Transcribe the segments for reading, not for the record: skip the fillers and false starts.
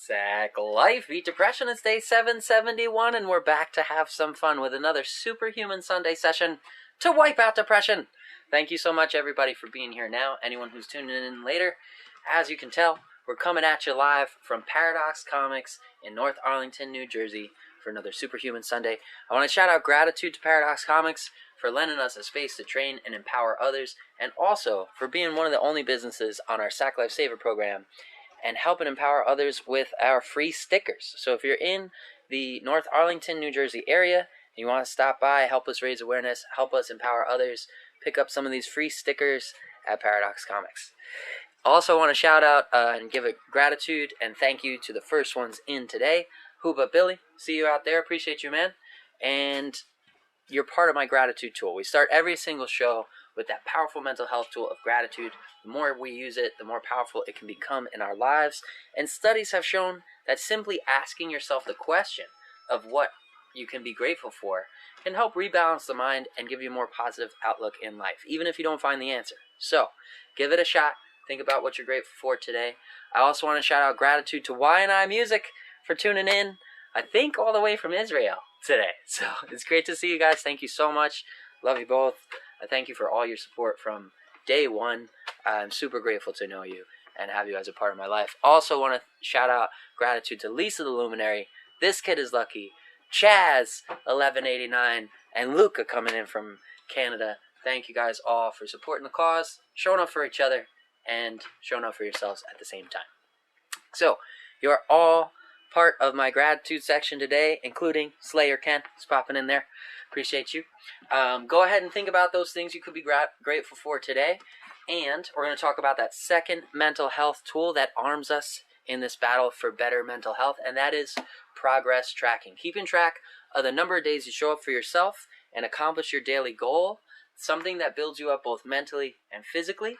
Sack Life, Beat Depression. It's day 771, and we're back to have some fun with another Superhuman Sunday session to wipe out depression. Thank you so much, everybody, for being here now. Anyone who's tuning in later, as you can tell, we're coming at you live from Paradox Comics in North Arlington, New Jersey for another Superhuman Sunday. I want to shout out gratitude to Paradox Comics for lending us a space to train and empower others, and also for being one of the only businesses on our Sack Life Saver program and helping empower others with our free stickers. So if you're in the North Arlington, New Jersey area, and you want to stop by, help us raise awareness, help us empower others, pick up some of these free stickers at Paradox Comics. Also want to shout out and give a gratitude and thank you to the first ones in today. Hooba Billy, see you out there. Appreciate you, man. And you're part of my gratitude tool. We start every single show with that powerful mental health tool of gratitude. The more we use it, the more powerful it can become in our lives. And studies have shown that simply asking yourself the question of what you can be grateful for can help rebalance the mind and give you a more positive outlook in life, even if you don't find the answer. So, give it a shot. Think about what you're grateful for today. I also want to shout out gratitude to Y&I Music for tuning in, I think all the way from Israel today. So, it's great to see you guys. Thank you so much. Love you both. I thank you for all your support from day one. I'm super grateful to know you and have you as a part of my life. Also want to shout out gratitude to Lisa the Luminary, This Kid Is Lucky, Chaz 1189, and Luca coming in from Canada. Thank you guys all for supporting the cause, showing up for each other, and showing up for yourselves at the same time. So, you're all part of my gratitude section today, including Slayer Ken, who's popping in there. Appreciate you. Go ahead and think about those things you could be grateful for today. And we're going to talk about that second mental health tool that arms us in this battle for better mental health, and that is progress tracking. Keeping track of the number of days you show up for yourself and accomplish your daily goal, something that builds you up both mentally and physically.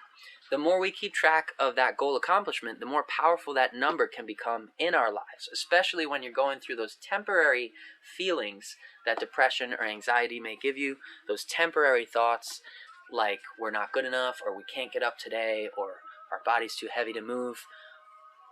The more we keep track of that goal accomplishment, the more powerful that number can become in our lives, especially when you're going through those temporary feelings that depression or anxiety may give you, those temporary thoughts like we're not good enough, or we can't get up today, or our body's too heavy to move.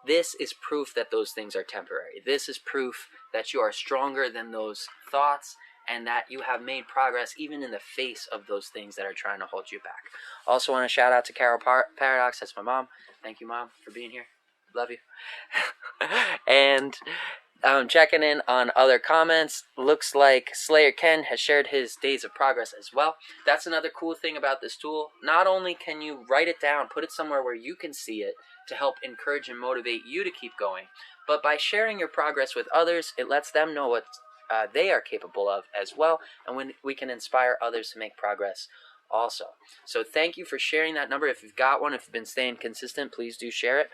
This is proof that those things are temporary. This is proof that you are stronger than those thoughts and that you have made progress even in the face of those things that are trying to hold you back. Also want to shout out to Carol Paradox. That's my mom. Thank you, Mom, for being here. Love you. And checking in on other comments. Looks like Slayer Ken has shared his days of progress as well. That's another cool thing about this tool. Not only can you write it down, put it somewhere where you can see it to help encourage and motivate you to keep going, but by sharing your progress with others, it lets them know what they are capable of as well, and when we can inspire others to make progress also. So thank you for sharing that number. If you've got one, if you've been staying consistent, please do share it.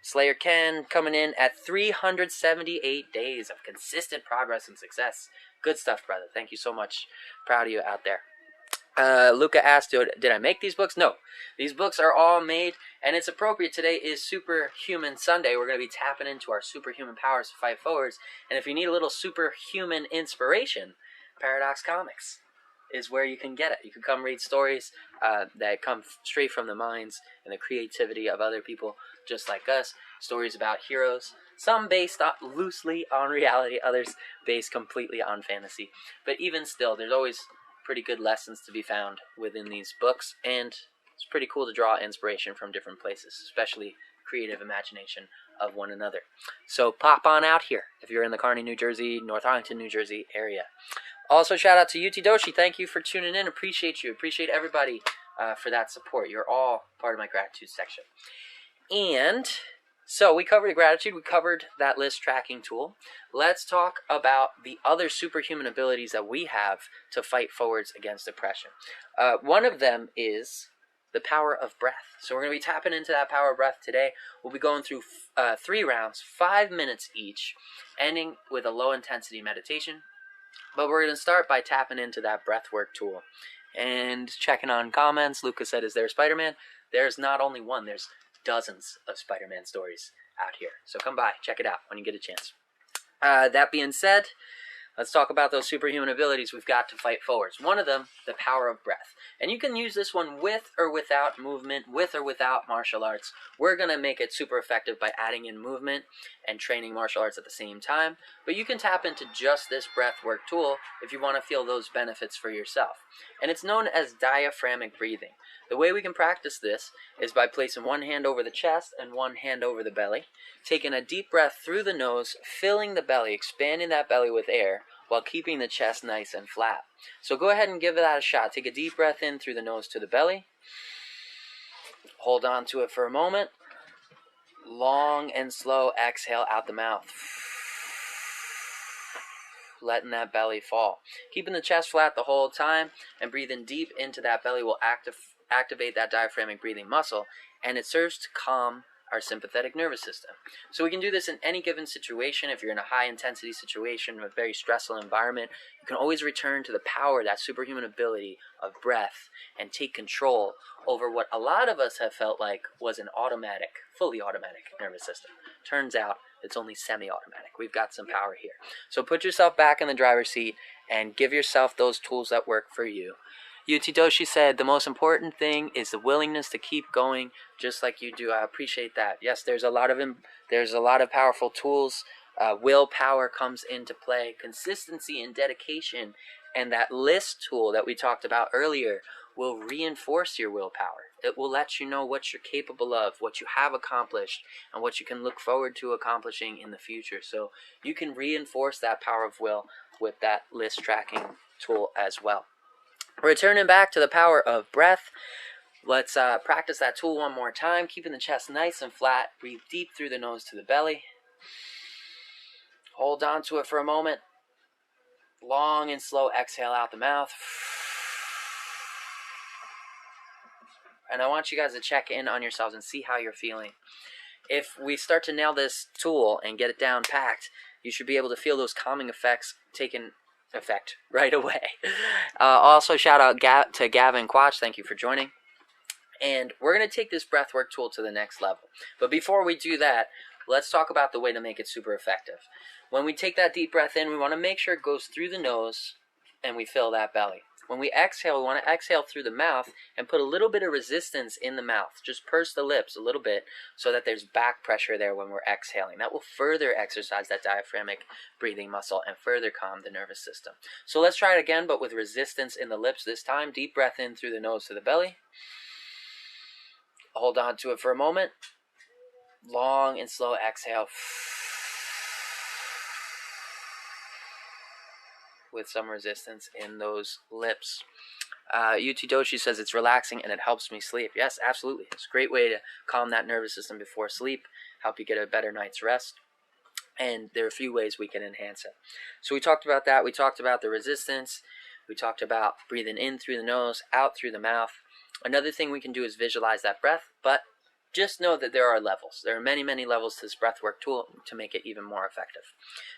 Slayer Ken coming in at 378 days of consistent progress and success. Good stuff, brother. Thank you so much. Proud of you out there. Luca asked, did I make these books? No. These books are all made, and it's appropriate. Today is Superhuman Sunday. We're going to be tapping into our superhuman powers to fight forwards. And if you need a little superhuman inspiration, Paradox Comics is where you can get it. You can come read stories that come straight from the minds and the creativity of other people just like us. Stories about heroes, some based loosely on reality, others based completely on fantasy. But even still, there's always pretty good lessons to be found within these books, and it's pretty cool to draw inspiration from different places, especially creative imagination of one another. So pop on out here if you're in the Kearney, New Jersey, North Arlington, New Jersey area. Also, shout out to UT Doshi. Thank you for tuning in. Appreciate you. Appreciate everybody for that support. You're all part of my gratitude section. And so we covered gratitude. We covered that list tracking tool. Let's talk about the other superhuman abilities that we have to fight forwards against depression. One of them is the power of breath. So we're going to be tapping into that power of breath today. We'll be going through 3 rounds, 5 minutes each, ending with a low-intensity meditation. But we're going to start by tapping into that breathwork tool and checking on comments. Lucas said, is there a Spider-Man? There's not only one. There's dozens of Spider-Man stories out here. So come by, check it out when you get a chance. That being said, Let's talk about those superhuman abilities we've got to fight forwards. One of them, the power of breath. And you can use this one with or without movement, with or without martial arts. We're going to make it super effective by adding in movement and training martial arts at the same time. But you can tap into just this breath work tool if you want to feel those benefits for yourself. And it's known as diaphragmic breathing. The way we can practice this is by placing one hand over the chest and one hand over the belly, taking a deep breath through the nose, filling the belly, expanding that belly with air, while keeping the chest nice and flat. So go ahead and give that a shot. Take a deep breath in through the nose to the belly. Hold on to it for a moment. Long and slow exhale out the mouth. Letting that belly fall. Keeping the chest flat the whole time and breathing deep into that belly will activate that diaphragmic breathing muscle, and it serves to calm our sympathetic nervous system. So we can do this in any given situation. If you're in a high intensity situation, a very stressful environment, you can always return to the power, that superhuman ability of breath, and take control over what a lot of us have felt like was an automatic, fully automatic nervous system. Turns out it's only semi-automatic. We've got some power here. So put yourself back in the driver's seat and give yourself those tools that work for you. Doshi said, the most important thing is the willingness to keep going just like you do. I appreciate that. Yes, there's a lot of powerful tools. Willpower comes into play. Consistency and dedication, and that list tool that we talked about earlier will reinforce your willpower. It will let you know what you're capable of, what you have accomplished, and what you can look forward to accomplishing in the future. So you can reinforce that power of will with that list tracking tool as well. Returning back to the power of breath, let's practice that tool one more time, keeping the chest nice and flat. Breathe deep through the nose to the belly. Hold on to it for a moment. Long and slow exhale out the mouth. And I want you guys to check in on yourselves and see how you're feeling. If we start to nail this tool and get it down packed, you should be able to feel those calming effects taken effect right away. Also, shout out to Gavin Quach. Thank you for joining. And we're going to take this breathwork tool to the next level. But before we do that, let's talk about the way to make it super effective. When we take that deep breath in, we want to make sure it goes through the nose and we fill that belly. When we exhale, we want to exhale through the mouth and put a little bit of resistance in the mouth. Just purse the lips a little bit so that there's back pressure there when we're exhaling. That will further exercise that diaphragmic breathing muscle and further calm the nervous system. So let's try it again, but with resistance in the lips this time. Deep breath in through the nose to the belly. Hold on to it for a moment. Long and slow exhale. With some resistance in those lips. Doshi says it's relaxing and it helps me sleep. Yes, absolutely. It's a great way to calm that nervous system before sleep, help you get a better night's rest. And there are a few ways we can enhance it. So we talked about that. We talked about the resistance. We talked about breathing in through the nose, out through the mouth. Another thing we can do is visualize that breath, but just know that there are levels. There are many, many levels to this breathwork tool to make it even more effective.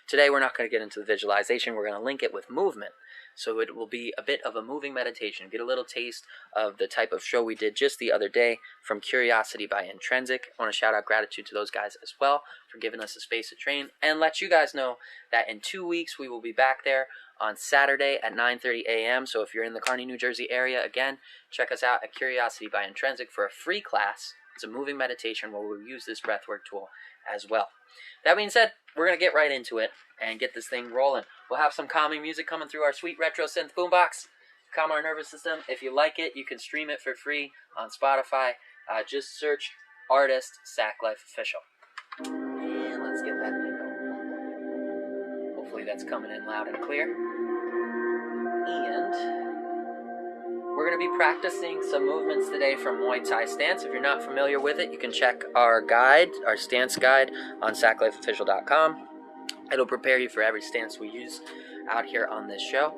Today, we're not going to get into the visualization. We're going to link it with movement. So it will be a bit of a moving meditation. Get a little taste of the type of show we did just the other day from Curiosity by Intrinsic. I want to shout out gratitude to those guys as well for giving us a space to train, and let you guys know that in 2 weeks, we will be back there on Saturday at 9:30 a.m. So if you're in the Kearney, New Jersey area, again, check us out at Curiosity by Intrinsic for a free class. It's a moving meditation where we'll use this breathwork tool as well. That being said, we're going to get right into it and get this thing rolling. We'll have some calming music coming through our sweet retro synth boombox. Calm our nervous system. If you like it, you can stream it for free on Spotify. Just search artist Sack Life Official. And let's get that thing going. Hopefully that's coming in loud and clear. And we're going to be practicing some movements today from Muay Thai stance. If you're not familiar with it, you can check our guide, our stance guide, on sacklifeofficial.com. It'll prepare you for every stance we use out here on this show.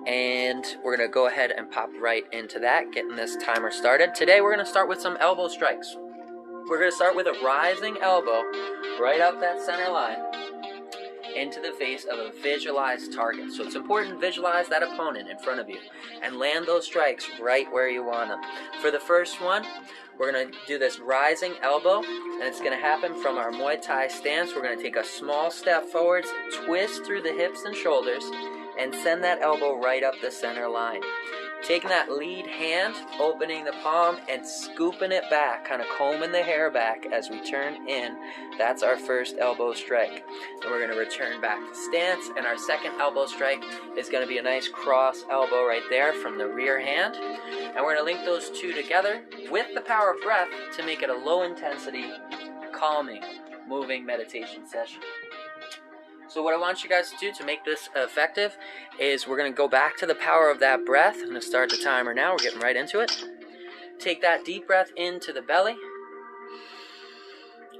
And we're going to go ahead and pop right into that, getting this timer started. Today we're going to start with some elbow strikes. We're going to start with a rising elbow right up that center line into the face of a visualized target. So it's important to visualize that opponent in front of you and land those strikes right where you want them. For the first one, We're going to do this rising elbow, and it's going to happen from our Muay Thai stance. We're going to take a small step forwards, twist through the hips and shoulders, and send that elbow right up the center line. Taking that lead hand, opening the palm, and scooping it back, kind of combing the hair back as we turn in. That's our first elbow strike. And we're going to return back to stance, and our second elbow strike is going to be a nice cross elbow right there from the rear hand. And we're going to link those two together with the power of breath to make it a low intensity, calming, moving meditation session. So what I want you guys to do to make this effective is we're going to go back to the power of that breath. I'm going to start the timer now. We're getting right into it. Take that deep breath into the belly.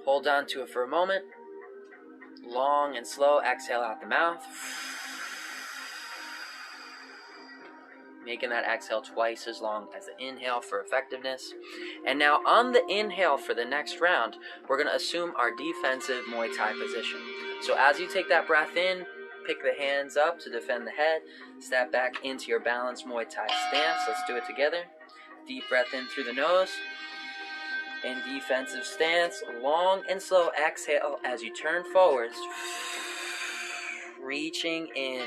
Hold on to it for a moment. Long and slow exhale out the mouth. Making that exhale twice as long as the inhale for effectiveness. And now on the inhale for the next round, we're going to assume our defensive Muay Thai position. So as you take that breath in, pick the hands up to defend the head, step back into your balanced Muay Thai stance. Let's do it together. Deep breath in through the nose. In defensive stance, long and slow exhale as you turn forwards, reaching in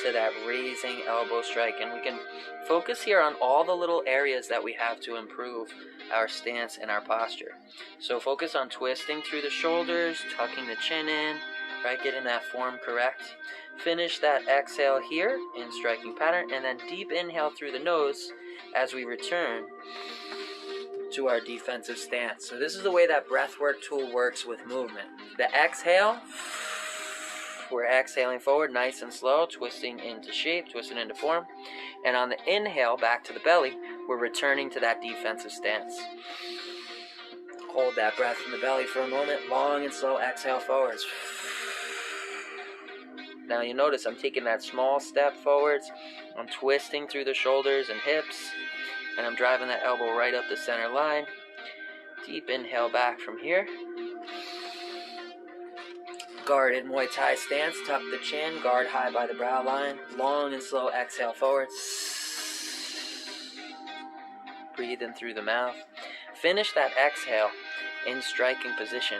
to that raising elbow strike. And we can focus here on all the little areas that we have to improve our stance and our posture. So focus on twisting through the shoulders, tucking the chin in, right, getting that form correct. Finish that exhale here in striking pattern, and then deep inhale through the nose as we return to our defensive stance. So this is the way that breathwork tool works with movement. The exhale, we're exhaling forward nice and slow, twisting into shape, twisting into form. And on the inhale, back to the belly, we're returning to that defensive stance. Hold that breath in the belly for a moment, long and slow exhale forwards. Now you notice I'm taking that small step forwards, I'm twisting through the shoulders and hips, and I'm driving that elbow right up the center line. Deep inhale back from here. Guarded Muay Thai stance, tuck the chin, guard high by the brow line. Long and slow exhale forwards. Breathe in through the mouth. Finish that exhale in striking position,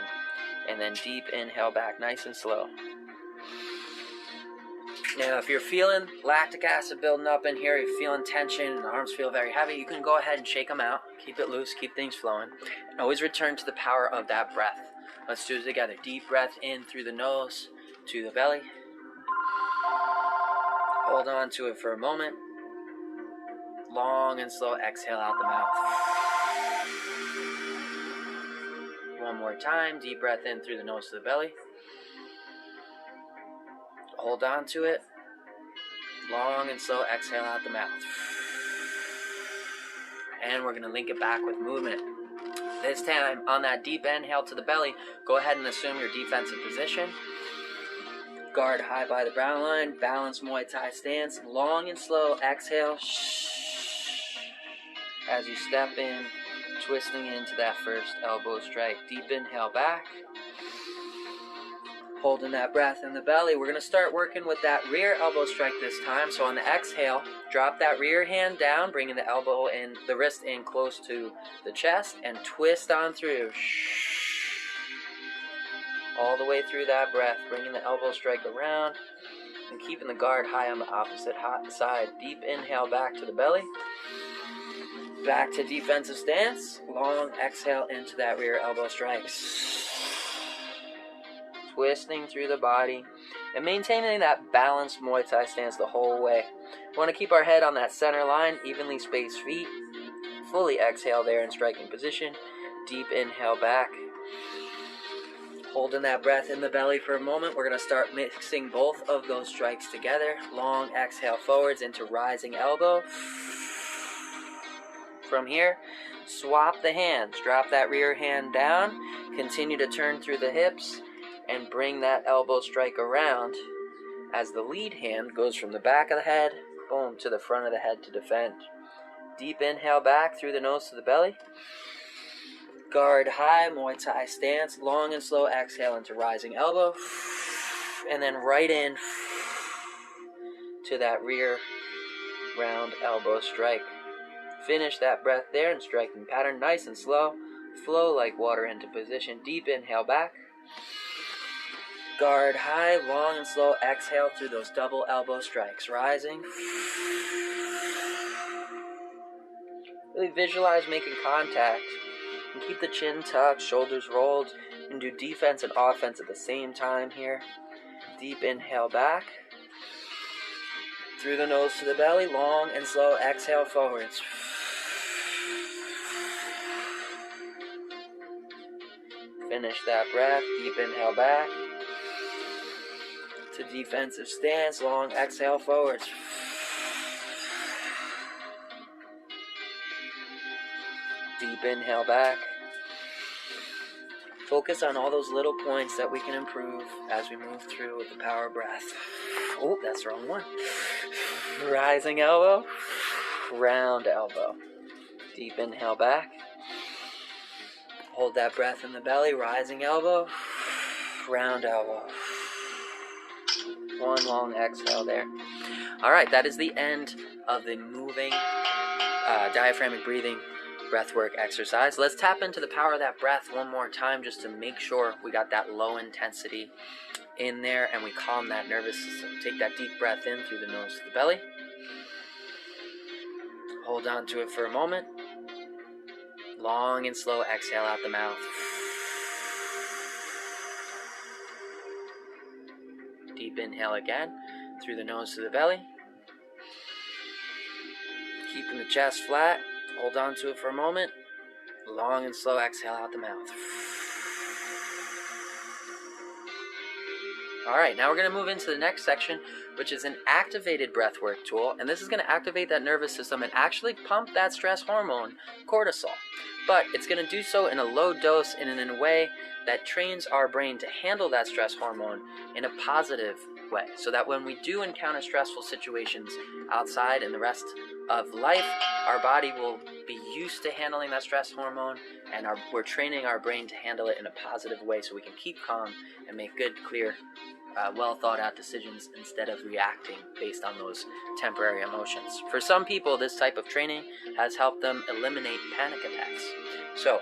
and then deep inhale back nice and slow. Now, if you're feeling lactic acid building up in here, you're feeling tension, and the arms feel very heavy, you can go ahead and shake them out. Keep it loose, keep things flowing. And always return to the power of that breath. Let's do it together. Deep breath in through the nose to the belly. Hold on to it for a moment. Long and slow exhale out the mouth. One more time. Deep breath in through the nose to the belly. Hold on to it. Long and slow exhale out the mouth. And we're going to link it back with movement. This time, on that deep inhale to the belly, go ahead and assume your defensive position. Guard high by the brow line, balanced Muay Thai stance. Long and slow exhale. As you step in, twisting into that first elbow strike. Deep inhale back. Holding that breath in the belly. We're going to start working with that rear elbow strike this time. So on the exhale, drop that rear hand down, bringing the elbow and the wrist in close to the chest, and twist on through. All the way through that breath, bringing the elbow strike around and keeping the guard high on the opposite side. Deep inhale back to the belly. Back to defensive stance. Long exhale into that rear elbow strike. Twisting through the body and maintaining that balanced Muay Thai stance the whole way. We want to keep our head on that center line, evenly spaced feet. Fully exhale there in striking position. Deep inhale back. Holding that breath in the belly for a moment. We're going to start mixing both of those strikes together. Long exhale forwards into rising elbow. From here, swap the hands. Drop that rear hand down. Continue to turn through the hips and bring that elbow strike around as the lead hand goes from the back of the head, boom, to the front of the head to defend. Deep inhale back through the nose to the belly. Guard high, Muay Thai stance. Long and slow exhale into rising elbow. And then right in to that rear round elbow strike. Finish that breath there and striking pattern nice and slow. Flow like water into position. Deep inhale back. Guard high, long and slow exhale through those double elbow strikes. Rising. Really visualize making contact. And keep the chin tucked, shoulders rolled. And do defense and offense at the same time here. Deep inhale back. Through the nose to the belly, long and slow exhale forwards. Finish that breath, deep inhale back. To defensive stance, long exhale forwards. Deep inhale back. Focus on all those little points that we can improve as we move through with the power breath. Oh, that's the wrong one. Rising elbow, round elbow. Deep inhale back. Hold that breath in the belly, rising elbow, round elbow. One long exhale there. All right, that is the end of the moving diaphragmatic breathing breathwork exercise. Let's tap into the power of that breath one more time just to make sure we got that low intensity in there and we calm that nervous system. Take that deep breath in through the nose to the belly. Hold on to it for a moment. Long and slow exhale out the mouth. Deep inhale again through the nose to the belly. Keeping the chest flat. Hold on to it for a moment. Long and slow exhale out the mouth. Alright, now we're going to move into the next section, which is an activated breathwork tool. And this is going to activate that nervous system and actually pump that stress hormone, cortisol. But it's going to do so in a low dose and in a way that trains our brain to handle that stress hormone in a positive way. So that when we do encounter stressful situations outside and the rest of life, our body will be used to handling that stress hormone, and we're training our brain to handle it in a positive way so we can keep calm and make good, clear, well thought out decisions instead of reacting based on those temporary emotions. For some people, this type of training has helped them eliminate panic attacks. So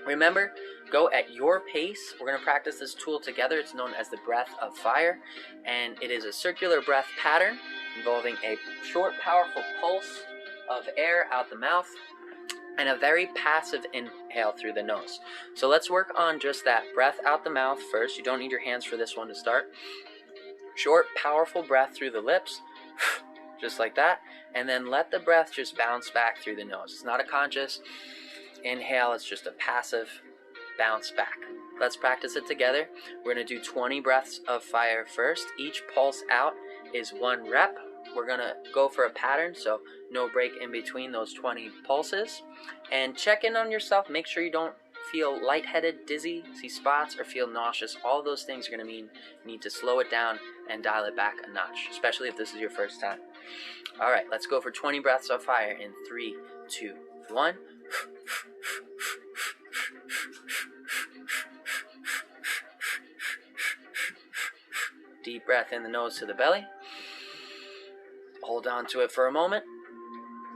remember, go at your pace. We're going to practice this tool together. It's known as the breath of fire, and it is a circular breath pattern involving a short, powerful pulse of air out the mouth and a very passive inhale through the nose. So let's work on just that breath out the mouth first. You don't need your hands for this one to start. Short, powerful breath through the lips, just like that, and then let the breath just bounce back through the nose. It's not a conscious inhale, it's just a passive bounce back. Let's practice it together. We're going to do 20 breaths of fire first. Each pulse out is 1 rep. We're going to go for a pattern, so no break in between those 20 pulses. And check in on yourself. Make sure you don't feel lightheaded, dizzy, see spots, or feel nauseous. All those things are going to mean you need to slow it down and dial it back a notch, especially if this is your first time. All right, let's go for 20 breaths of fire in 3, 2, 1. Deep breath in the nose to the belly. Hold on to it for a moment.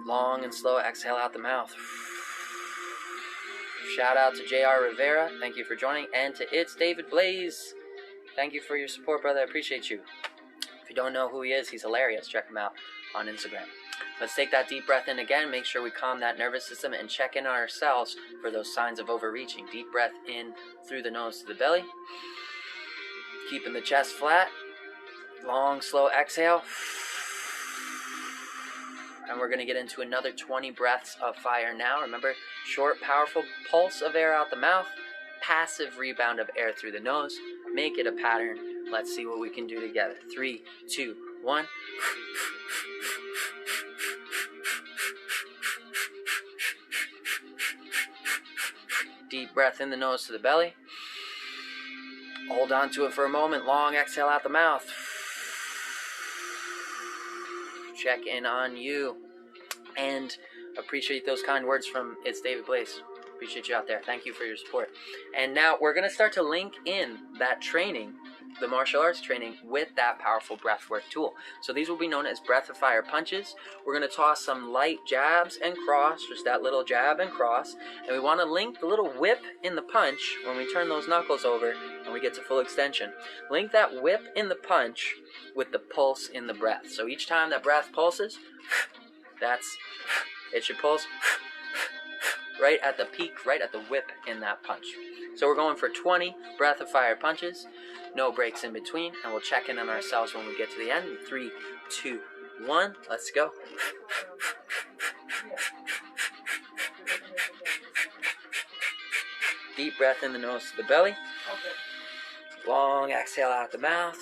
Long and slow exhale out the mouth. Shout out to JR Rivera. Thank you for joining. And to It's David Blaze. Thank you for your support, brother. I appreciate you. If you don't know who he is, he's hilarious. Check him out on Instagram. Let's take that deep breath in again. Make sure we calm that nervous system and check in on ourselves for those signs of overreaching. Deep breath in through the nose to the belly. Keeping the chest flat. Long, slow exhale. And we're going to get into another 20 breaths of fire now. Remember, short, powerful pulse of air out the mouth. Passive rebound of air through the nose. Make it a pattern. Let's see what we can do together. 3, 2, 1. Deep breath in the nose to the belly. Hold on to it for a moment. Long exhale out the mouth. Check in on you. And appreciate those kind words from It's David Blaze. Appreciate you out there. Thank you for your support. And now we're going to start to link in that training the martial arts training with that powerful breathwork tool. So these will be known as breath of fire punches. We're going to toss some light jabs and cross, just that little jab and cross, and we want to link the little whip in the punch when we turn those knuckles over and we get to full extension. Link that whip in the punch with the pulse in the breath. So each time that breath pulses, it should pulse right at the peak, right at the whip in that punch. So we're going for 20 breath of fire punches, no breaks in between, and we'll check in on ourselves when we get to the end. 3, 2, 1, let's go. Deep breath in the nose to the belly. Long exhale out the mouth.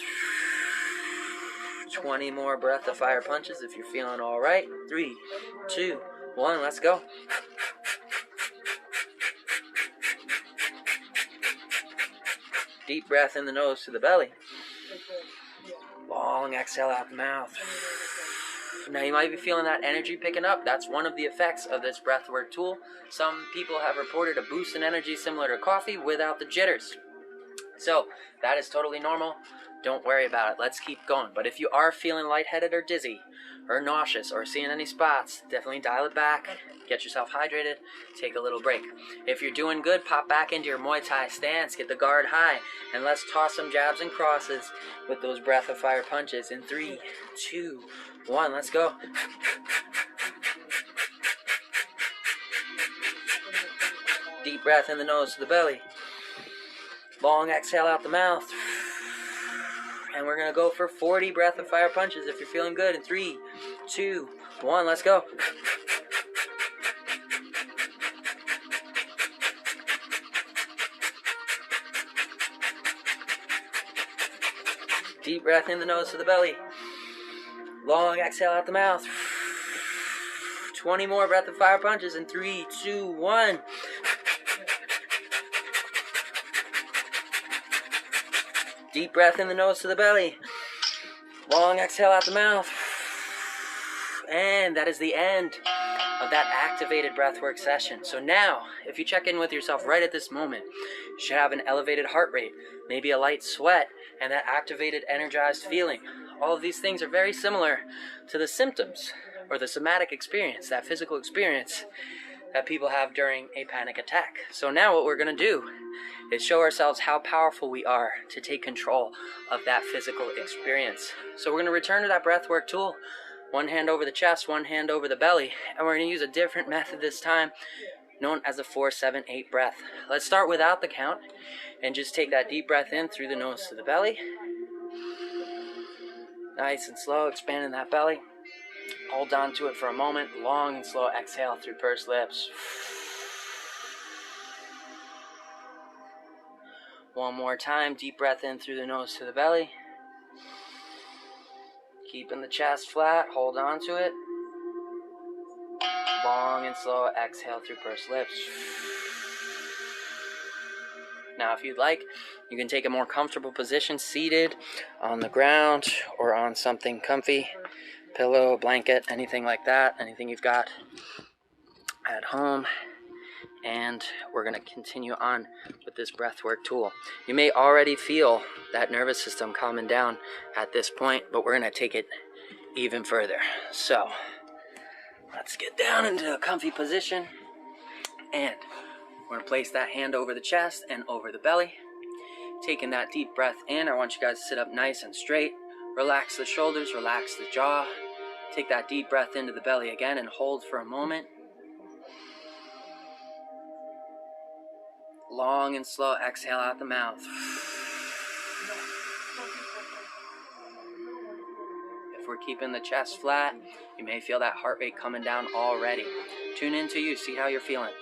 20 more breath of fire punches if you're feeling all right. 3, 2, 1, let's go. Deep breath in the nose to the belly. Long exhale out the mouth. Now you might be feeling that energy picking up. That's one of the effects of this breathwork tool. Some people have reported a boost in energy similar to coffee without the jitters. So that is totally normal. Don't worry about it. Let's keep going. But if you are feeling lightheaded or dizzy or nauseous or seeing any spots, definitely dial it back. Get yourself hydrated. Take a little break. If you're doing good, pop back into your Muay Thai stance. Get the guard high. And let's toss some jabs and crosses with those breath of fire punches in 3, 2, 1. Let's go. Deep breath in the nose to the belly. Long exhale out the mouth. And we're going to go for 40 breath of fire punches if you're feeling good. In 3, 2, 1, let's go. Deep breath in the nose to the belly. Long exhale out the mouth. 20 more breath of fire punches in 3, 2, 1. Deep breath in the nose to the belly. Long exhale out the mouth. And that is the end of that activated breathwork session. So now, if you check in with yourself right at this moment, you should have an elevated heart rate, maybe a light sweat, and that activated, energized feeling. All of these things are very similar to the symptoms or the somatic experience, that physical experience that people have during a panic attack. So now what we're going to do is show ourselves how powerful we are to take control of that physical experience. So we're going to return to that breathwork tool. One hand over the chest, one hand over the belly, and we're going to use a different method this time, known as a 4-7-8 breath. Let's start without the count and just take that deep breath in through the nose to the belly. Nice and slow, expanding that belly. Hold on to it for a moment. Long and slow exhale through pursed lips. One more time, deep breath in through the nose to the belly. Keeping the chest flat, hold on to it. Long and slow exhale through pursed lips. Now if you'd like, you can take a more comfortable position, seated on the ground or on something comfy, pillow, blanket, anything like that, anything you've got at home. And we're going to continue on with this breathwork tool. You may already feel that nervous system calming down at this point, but we're going to take it even further. So let's get down into a comfy position, and we're going to place that hand over the chest and over the belly. Taking that deep breath in, I want you guys to sit up nice and straight. Relax the shoulders, relax the jaw. Take that deep breath into the belly again and hold for a moment. Long and slow exhale out the mouth. If we're keeping the chest flat, you may feel that heart rate coming down already. Tune into you, see how you're feeling.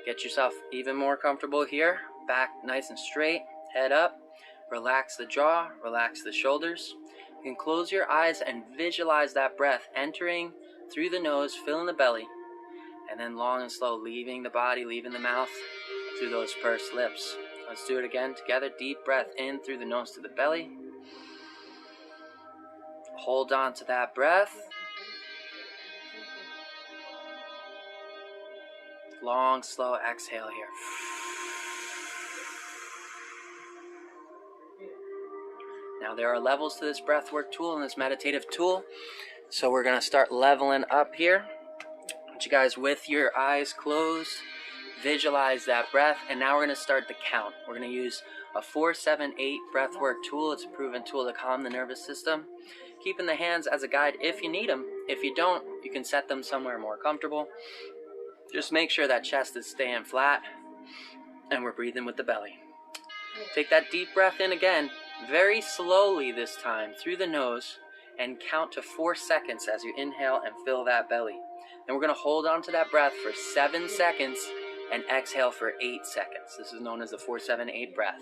Get yourself even more comfortable here. Back nice and straight, head up. Relax the jaw, relax the shoulders. You can close your eyes and visualize that breath entering through the nose, filling the belly, and then long and slow leaving the body, leaving the mouth through those pursed lips. Let's do it again together. Deep breath in through the nose to the belly. Hold on to that breath. Long, slow exhale here. Now there are levels to this breathwork tool and this meditative tool. So we're going to start leveling up here. I want you guys, with your eyes closed, visualize that breath. And now we're going to start the count. We're going to use a 4-7-8 breathwork tool. It's a proven tool to calm the nervous system. Keeping the hands as a guide if you need them. If you don't, you can set them somewhere more comfortable. Just make sure that chest is staying flat. And we're breathing with the belly. Take that deep breath in again, very slowly this time, through the nose, and count to 4 seconds as you inhale and fill that belly. Then we're going to hold on to that breath for 7 seconds and exhale for 8 seconds. This is known as the 4-7-8 breath.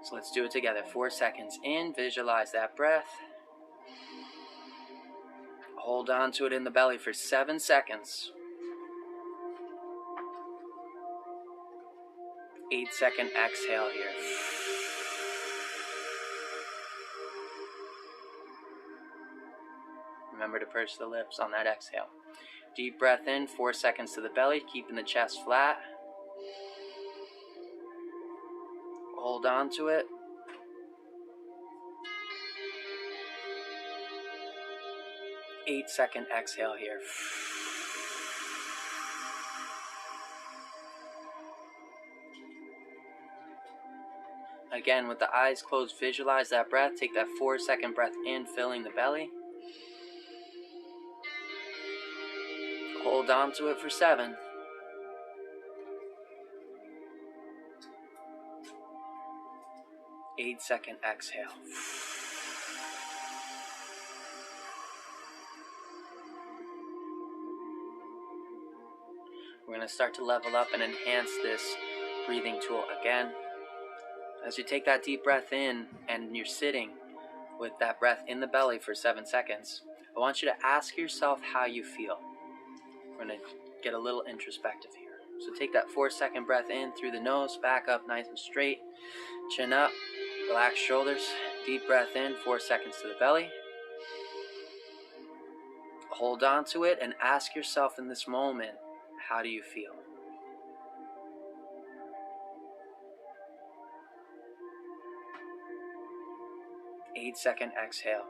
So let's do it together. 4 seconds in, visualize that breath. Hold on to it in the belly for 7 seconds. 8-second exhale here. Remember to purse the lips on that exhale. Deep breath in, 4 seconds to the belly, keeping the chest flat. Hold on to it. 8-second exhale here. Again, with the eyes closed, visualize that breath. Take that 4-second breath in, filling the belly. Hold on to it for 7. 8-second exhale. We're going to start to level up and enhance this breathing tool again. As you take that deep breath in and you're sitting with that breath in the belly for 7 seconds, I want you to ask yourself how you feel. We're going to get a little introspective here. So take that 4-second breath in through the nose, back up nice and straight, chin up, relax shoulders, deep breath in, 4 seconds to the belly. Hold on to it and ask yourself in this moment, how do you feel? 8-second exhale.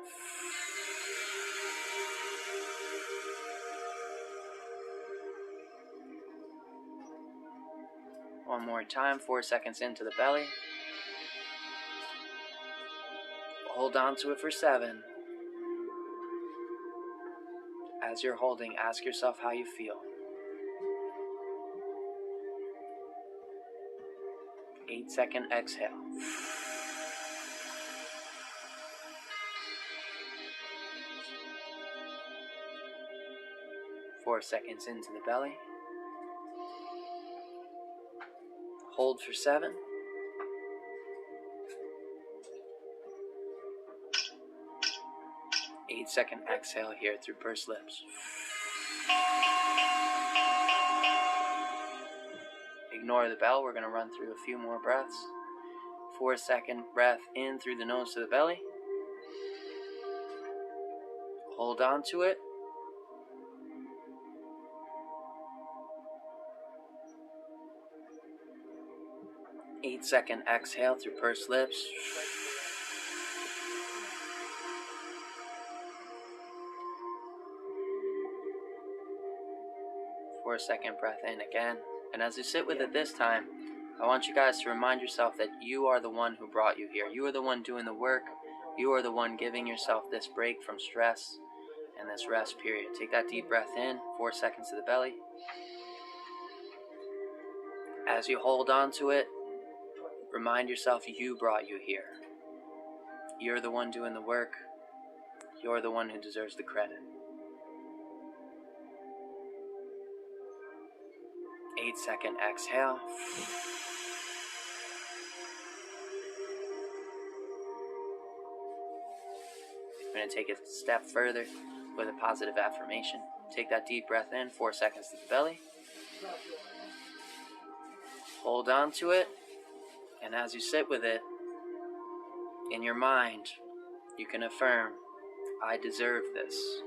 One more time, 4 seconds into the belly. Hold on to it for 7. As you're holding, ask yourself how you feel. 8-second exhale. 4 seconds into the belly. Hold for 7. 8-second exhale here through pursed lips. Ignore the bell. We're going to run through a few more breaths. 4-second breath in through the nose to the belly. Hold on to it. 8-second exhale through pursed lips. For a second breath in again. And as you sit with it this time, I want you guys to remind yourself that you are the one who brought you here. You are the one doing the work. You are the one giving yourself this break from stress and this rest period. Take that deep breath in, 4 seconds to the belly. As you hold on to it, remind yourself you brought you here. You're the one doing the work. You're the one who deserves the credit. 8-second exhale. We're going to take it a step further with a positive affirmation. Take that deep breath in, 4 seconds to the belly. Hold on to it, and as you sit with it, in your mind, you can affirm, I deserve this.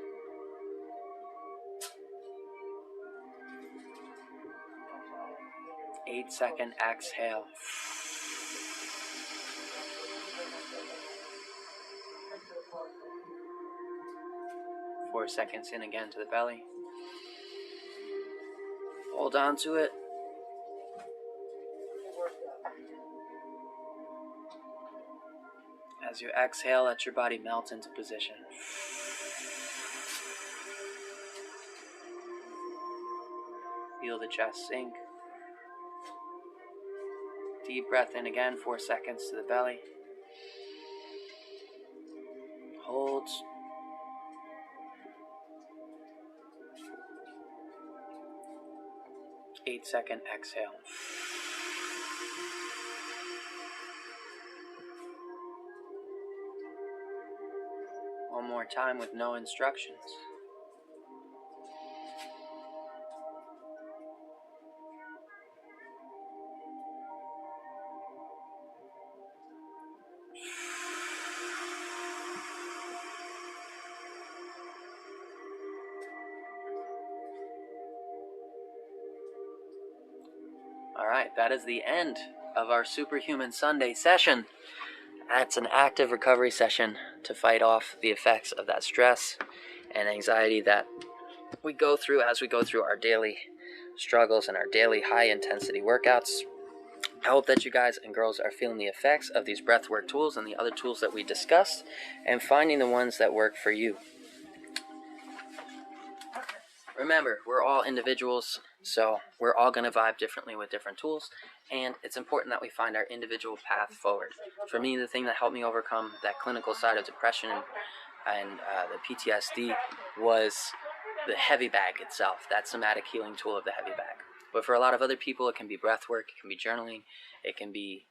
8-second exhale. 4 seconds in again to the belly. Hold on to it. As you exhale, let your body melt into position. Feel the chest sink. Deep breath in again, 4 seconds to the belly. Hold. Eight-second exhale. One more time with no instructions. Alright, that is the end of our Superhuman Sunday session. That's an active recovery session to fight off the effects of that stress and anxiety that we go through as we go through our daily struggles and our daily high-intensity workouts. I hope that you guys and girls are feeling the effects of these breathwork tools and the other tools that we discussed and finding the ones that work for you. Remember, we're all individuals, so we're all going to vibe differently with different tools, and it's important that we find our individual path forward. For me, the thing that helped me overcome that clinical side of depression and the PTSD was the heavy bag itself, that somatic healing tool of the heavy bag. But for a lot of other people, it can be breath work, it can be journaling, it can be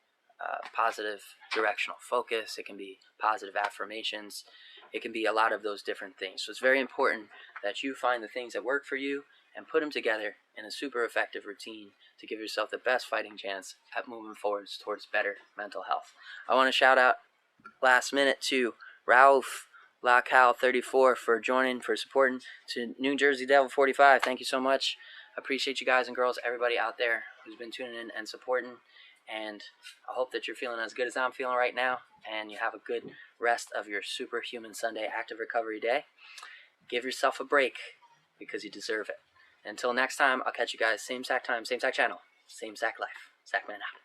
positive directional focus, it can be positive affirmations, it can be a lot of those different things. So it's very important that you find the things that work for you and put them together in a super effective routine to give yourself the best fighting chance at moving forwards towards better mental health. I want to shout out last minute to Ralph Lockow 34 for joining, for supporting, to New Jersey Devil 45. Thank you so much. Appreciate you guys and girls, everybody out there who's been tuning in and supporting. And I hope that you're feeling as good as I'm feeling right now, and you have a good rest of your Superhuman Sunday Active Recovery Day. Give yourself a break because you deserve it. Until next time, I'll catch you guys same exact time, same exact channel, same exact life. Zachman out.